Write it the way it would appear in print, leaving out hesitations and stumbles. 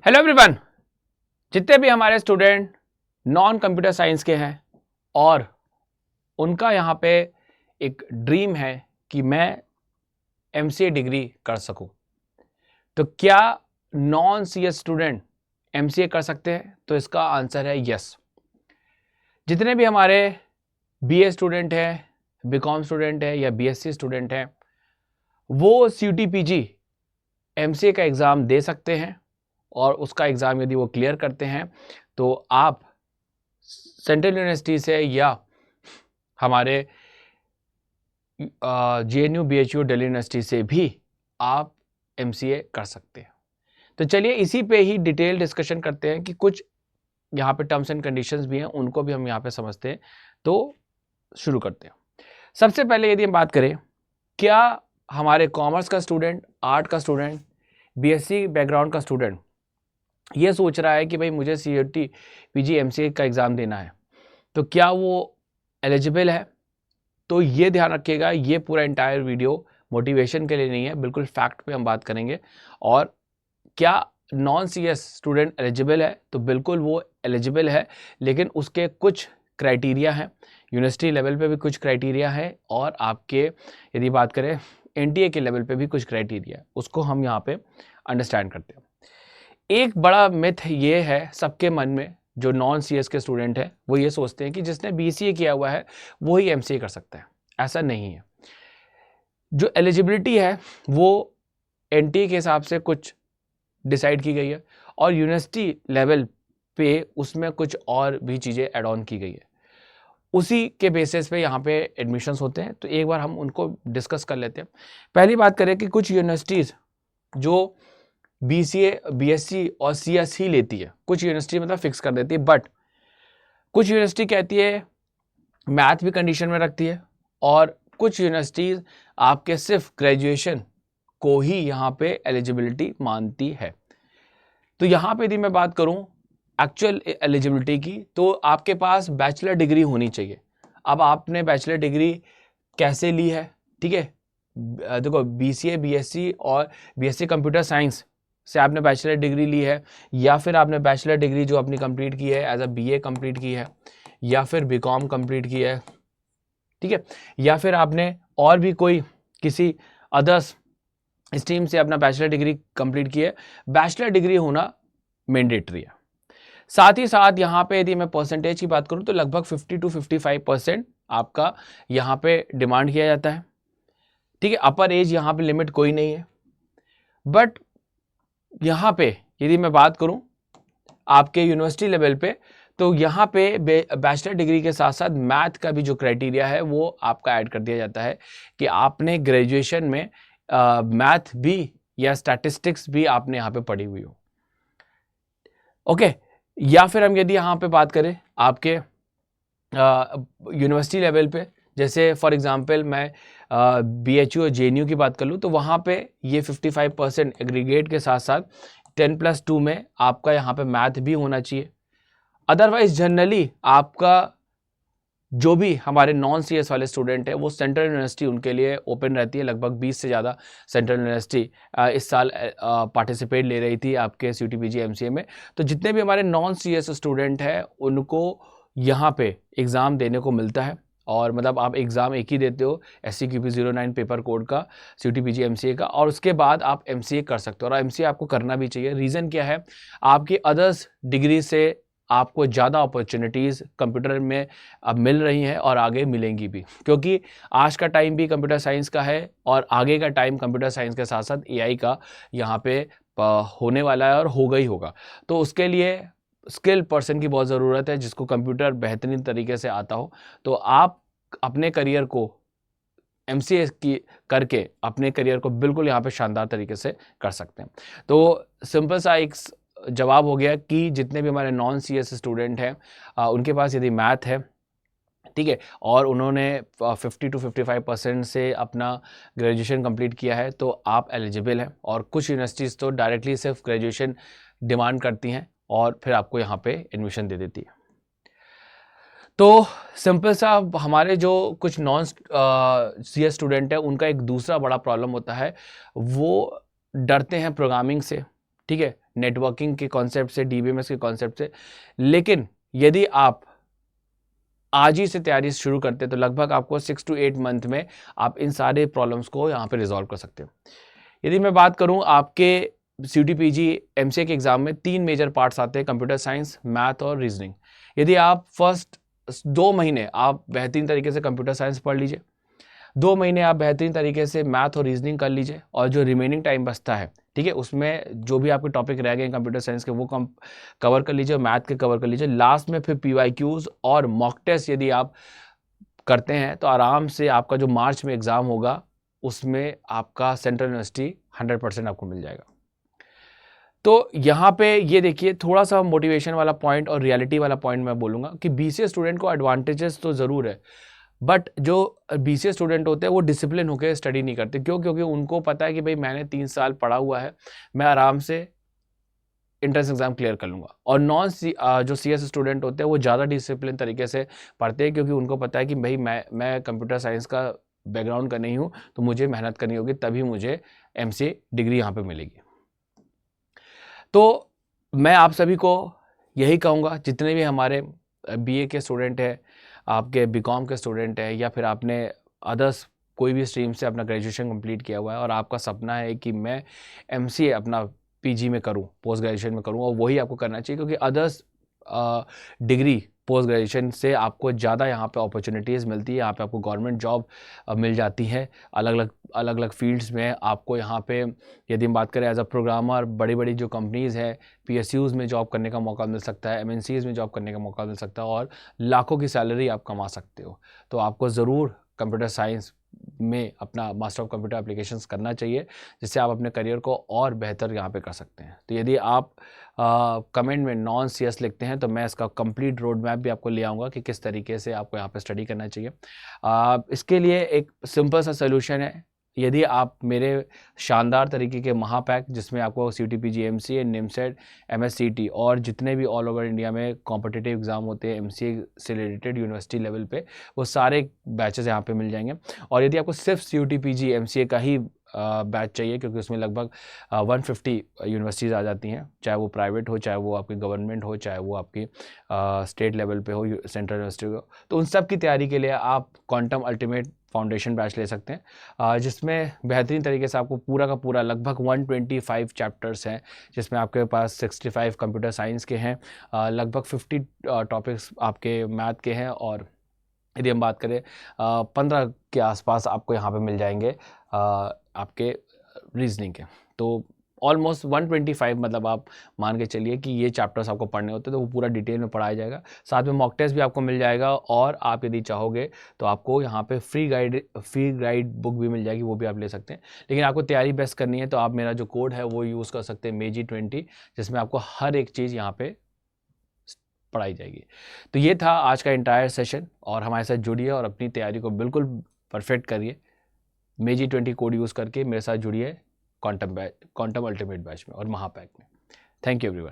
Hello everyone, जितने भी हमारे स्टूडेंट नॉन कंप्यूटर साइंस के हैं और उनका यहाँ पे एक ड्रीम है कि मैं एमसीए डिग्री कर सकूं, तो क्या नॉन सीएस स्टूडेंट एमसीए कर सकते हैं? तो इसका आंसर है यस। जितने भी हमारे बीए स्टूडेंट हैं, बीकॉम स्टूडेंट हैं या बीएससी स्टूडेंट हैं, वो सीयूटी-पीजी एमसीए का एग्ज़ाम दे सकते हैं और उसका एग्ज़ाम यदि वो क्लियर करते हैं तो आप सेंट्रल यूनिवर्सिटी से या हमारे जेएनयू बीएचयू दिल्ली यूनिवर्सिटी से भी आप एमसीए कर सकते हैं। तो चलिए इसी पे ही डिटेल डिस्कशन करते हैं कि कुछ यहाँ पे टर्म्स एंड कंडीशंस भी हैं, उनको भी हम यहाँ पे समझते हैं। तो शुरू करते हैं। सबसे पहले यदि हम बात करें, क्या हमारे कॉमर्स का स्टूडेंट, आर्ट का स्टूडेंट, बीएससी बैकग्राउंड का स्टूडेंट ये सोच रहा है कि भाई मुझे सीयूटी पीजी एमसीए का एग्ज़ाम देना है, तो क्या वो एलिजिबल है? तो ये ध्यान रखिएगा, ये पूरा एंटायर वीडियो मोटिवेशन के लिए नहीं है, बिल्कुल फैक्ट पे हम बात करेंगे। और क्या नॉन सीएस स्टूडेंट एलिजिबल है? तो बिल्कुल वो एलिजिबल है, लेकिन उसके कुछ क्राइटेरिया हैं, यूनिवर्सिटी लेवल पे भी कुछ क्राइटेरिया है और आपके यदि बात करें एनटीए के लेवल पे भी कुछ क्राइटेरिया, उसको हम यहाँ पे अंडरस्टैंड करते हैं। एक बड़ा मिथ ये है सबके मन में, जो नॉन सीएस के स्टूडेंट है वो ये सोचते हैं कि जिसने बीसीए किया हुआ है वो ही एमसीए कर सकता है। ऐसा नहीं है। जो एलिजिबिलिटी है वो एनटीए के हिसाब से कुछ डिसाइड की गई है और यूनिवर्सिटी लेवल पे उसमें कुछ और भी चीज़ें ऐड ऑन की गई है, उसी के बेसिस पे यहाँ पे एडमिशन्स होते हैं। तो एक बार हम उनको डिस्कस कर लेते हैं। पहली बात करें कि कुछ यूनिवर्सिटीज़ जो बीसीए, बीएससी और सीएस ही लेती है, कुछ यूनिवर्सिटी मतलब फिक्स कर देती है, बट कुछ यूनिवर्सिटी कहती है मैथ भी कंडीशन में रखती है और कुछ यूनिवर्सिटीज़ आपके सिर्फ ग्रेजुएशन को ही यहाँ पे एलिजिबिलिटी मानती है। तो यहाँ पे यदि मैं बात करूँ एक्चुअल एलिजिबिलिटी की, तो आपके पास बैचलर डिग्री होनी चाहिए। अब आपने बैचलर डिग्री कैसे ली है? ठीक है, देखो बीसीए, बीएससी और बीएससी कंप्यूटर साइंस से आपने बैचलर डिग्री ली है, या फिर आपने बैचलर डिग्री जो अपनी कंप्लीट की है एज अ बीए कंप्लीट की है, या फिर बीकॉम कंप्लीट की है, ठीक है, या फिर आपने और भी कोई किसी अदर्स स्ट्रीम से अपना बैचलर डिग्री कंप्लीट की है। बैचलर डिग्री होना मैंडेटरी है। साथ ही साथ यहाँ पे यदि मैं परसेंटेज की बात करूँ तो लगभग 50 to 55% आपका यहाँ पे डिमांड किया जाता है। ठीक है, अपर एज यहाँ पे लिमिट कोई नहीं है। बट यहाँ पे यदि मैं बात करूँ आपके यूनिवर्सिटी लेवल पे, तो यहाँ पे बैचलर डिग्री के साथ साथ मैथ का भी जो क्राइटेरिया है वो आपका ऐड कर दिया जाता है कि आपने ग्रेजुएशन में मैथ भी या स्टैटिस्टिक्स भी आपने यहाँ पे पढ़ी हुई हो। ओके, या फिर हम यदि यहाँ पे बात करें आपके यूनिवर्सिटी लेवल पे, जैसे फॉर एग्जांपल मैं बीएचयू और जेएनयू की बात कर लूँ, तो वहाँ पे ये 55% एग्रीगेट के साथ साथ 10+2 में आपका यहाँ पे मैथ भी होना चाहिए। अदरवाइज जनरली आपका जो भी हमारे नॉन सीएस वाले स्टूडेंट है वो सेंट्रल यूनिवर्सिटी उनके लिए ओपन रहती है। लगभग 20 से ज़्यादा सेंट्रल यूनिवर्सिटी इस साल पार्टिसिपेट ले रही थी आपके सीयूटी पीजी एमसीए में। तो जितने भी हमारे नॉन सीएस स्टूडेंट हैं उनको यहाँ पे एग्ज़ाम देने को मिलता है, और मतलब आप एग्ज़ाम एक ही देते हो SCQP09 पेपर कोड का, सीयूटी पीजी एमसीए का, और उसके बाद आप एमसीए कर सकते हो। और एमसीए आपको करना भी चाहिए। रीज़न क्या है? आपकी अदर्स डिग्री से आपको ज़्यादा अपॉर्चुनिटीज़ कंप्यूटर में अब मिल रही हैं और आगे मिलेंगी भी, क्योंकि आज का टाइम भी कंप्यूटर साइंस का है और आगे का टाइम कंप्यूटर साइंस के साथ साथ एआई का यहाँ पे होने वाला है और होगा ही होगा। तो उसके लिए स्किल पर्सन की बहुत ज़रूरत है जिसको कंप्यूटर बेहतरीन तरीके से आता हो। तो आप अपने करियर को एमसीए की करके अपने करियर को बिल्कुल यहाँ पे शानदार तरीके से कर सकते हैं। तो सिंपल सा एक जवाब हो गया कि जितने भी हमारे नॉन सीएस स्टूडेंट हैं उनके पास यदि मैथ है, ठीक है, और उन्होंने 50 to 55% से अपना ग्रेजुएशन कंप्लीट किया है, तो आप एलिजिबल हैं। और कुछ यूनिवर्सिटीज़ तो डायरेक्टली सिर्फ ग्रेजुएशन डिमांड करती हैं और फिर आपको यहाँ पे एडमिशन दे देती है। तो सिंपल सा हमारे जो कुछ नॉन सीएस स्टूडेंट है उनका एक दूसरा बड़ा प्रॉब्लम होता है, वो डरते हैं प्रोग्रामिंग से, ठीक है, नेटवर्किंग के कॉन्सेप्ट से, DBMS के कॉन्सेप्ट से। लेकिन यदि आप आज ही से तैयारी शुरू करते तो लगभग आपको 6 to 8 मंथ में आप इन सारे प्रॉब्लम्स को यहाँ पे रिजॉल्व कर सकते हो। यदि मैं बात करूँ आपके CUT/PG MCA के एग्जाम में 3 मेजर पार्ट्स आते हैं, कंप्यूटर साइंस, मैथ और रीजनिंग। यदि आप फर्स्ट 2 महीने आप बेहतरीन तरीके से कंप्यूटर साइंस पढ़ लीजिए, 2 महीने आप बेहतरीन तरीके से मैथ और रीजनिंग कर लीजिए, और जो रिमेनिंग टाइम बचता है, ठीक है, उसमें जो भी आपके टॉपिक रह गए कंप्यूटर साइंस के वो कवर कर लीजिए, मैथ के कवर कर लीजिए। लास्ट में फिर PYQs और मॉक टेस्ट यदि आप करते हैं तो आराम से आपका जो मार्च में एग्जाम होगा उसमें आपका सेंट्रल यूनिवर्सिटी 100% आपको मिल जाएगा। तो यहाँ पे ये देखिए, थोड़ा सा मोटिवेशन वाला पॉइंट और रियलिटी वाला पॉइंट मैं बोलूँगा कि BCA स्टूडेंट को एडवांटेजेस तो ज़रूर है, बट जो BCA स्टूडेंट होते हैं वो डिसिप्लिन होकर स्टडी नहीं करते। क्यों? क्योंकि उनको पता है कि भाई मैंने 3 साल पढ़ा हुआ है, मैं आराम से एंट्रेंस एग्जाम क्लियर कर लूँगा। और जो CS स्टूडेंट होते हैं वो ज़्यादा डिसिप्लिन तरीके से पढ़ते हैं, क्योंकि उनको पता है कि भाई मैं कंप्यूटर साइंस का बैकग्राउंड का नहीं हूँ, तो मुझे मेहनत करनी होगी, तभी मुझे MCA डिग्री यहाँ पे मिलेगी। तो मैं आप सभी को यही कहूँगा, जितने भी हमारे BA के स्टूडेंट हैं, आपके BCom के स्टूडेंट हैं, या फिर आपने अदर्स कोई भी स्ट्रीम से अपना ग्रेजुएशन कंप्लीट किया हुआ है और आपका सपना है कि मैं MCA अपना PG में करूं, पोस्ट ग्रेजुएशन में करूं, और वही आपको करना चाहिए, क्योंकि अदर्स डिग्री पोस्ट ग्रेजुएशन से आपको ज़्यादा यहाँ पे अपॉर्चुनिटीज़ मिलती है। यहाँ पे आपको गवर्नमेंट जॉब मिल जाती है अलग अलग फील्ड्स में। आपको यहाँ पे यदि हम बात करें एज अ प्रोग्रामर, बड़ी बड़ी जो कंपनीज़ है PSUs में जॉब करने का मौका मिल सकता है, MNCs में जॉब करने का मौका मिल सकता है, और लाखों की सैलरी आप कमा सकते हो। तो आपको ज़रूर कंप्यूटर साइंस में अपना मास्टर ऑफ कंप्यूटर एप्लीकेशंस करना चाहिए, जिससे आप अपने करियर को और बेहतर यहाँ पे कर सकते हैं। तो यदि आप कमेंट में नॉन CS लिखते हैं तो मैं इसका कंप्लीट रोड मैप भी आपको ले आऊँगा कि किस तरीके से आपको यहाँ पे स्टडी करना चाहिए। इसके लिए एक सिंपल सा सोल्यूशन है। यदि आप मेरे शानदार तरीके के महापैक, जिसमें आपको CUT/PG MCA, NIMSET, MSCT और जितने भी ऑल ओवर इंडिया में कॉम्पिटिटिव एग्जाम होते हैं MCA से रिलेटेड यूनिवर्सिटी लेवल पे, वो सारे बैचेस यहाँ पे मिल जाएंगे। और यदि आपको सिर्फ CUT/PG MCA का ही बैच चाहिए, क्योंकि उसमें लगभग 150 यूनिवर्सिटीज़ आ जाती हैं, चाहे वो प्राइवेट हो, चाहे वो आपकी गवर्नमेंट हो, चाहे वो आपकी स्टेट लेवल पे हो, सेंट्रल यूनिवर्सिटी हो, तो उन सब की तैयारी के लिए आप क्वांटम अल्टीमेट फाउंडेशन बैच ले सकते हैं, जिसमें बेहतरीन तरीके से आपको पूरा का पूरा लगभग 125 चैप्टर्स हैं, जिसमें आपके पास 65 कंप्यूटर साइंस के हैं, लगभग 50 टॉपिक्स आपके मैथ के हैं, और यदि हम बात करें 15 के आसपास आपको यहाँ पे मिल जाएंगे आपके रीजनिंग के। तो ऑलमोस्ट 125, मतलब आप मान के चलिए कि ये चैप्टर्स आपको पढ़ने होते हैं, तो वो पूरा डिटेल में पढ़ाया जाएगा। साथ में मॉक टेस्ट भी आपको मिल जाएगा, और आप यदि चाहोगे तो आपको यहाँ पे फ्री गाइड बुक भी मिल जाएगी, वो भी आप ले सकते हैं। लेकिन आपको तैयारी बेस्ट करनी है तो आप मेरा जो कोड है वो यूज़ कर सकते हैं, MEG20, जिसमें आपको हर एक चीज़ यहाँ पे पढ़ाई जाएगी। तो ये था आज का एंटायर सेशन, और हमारे साथ जुड़िए और अपनी तैयारी को बिल्कुल परफेक्ट करिए। MEG20 कोड यूज़ करके मेरे साथ जुड़िए क्वांटम अल्टीमेट बैच में और महापैक में। Thank you everyone.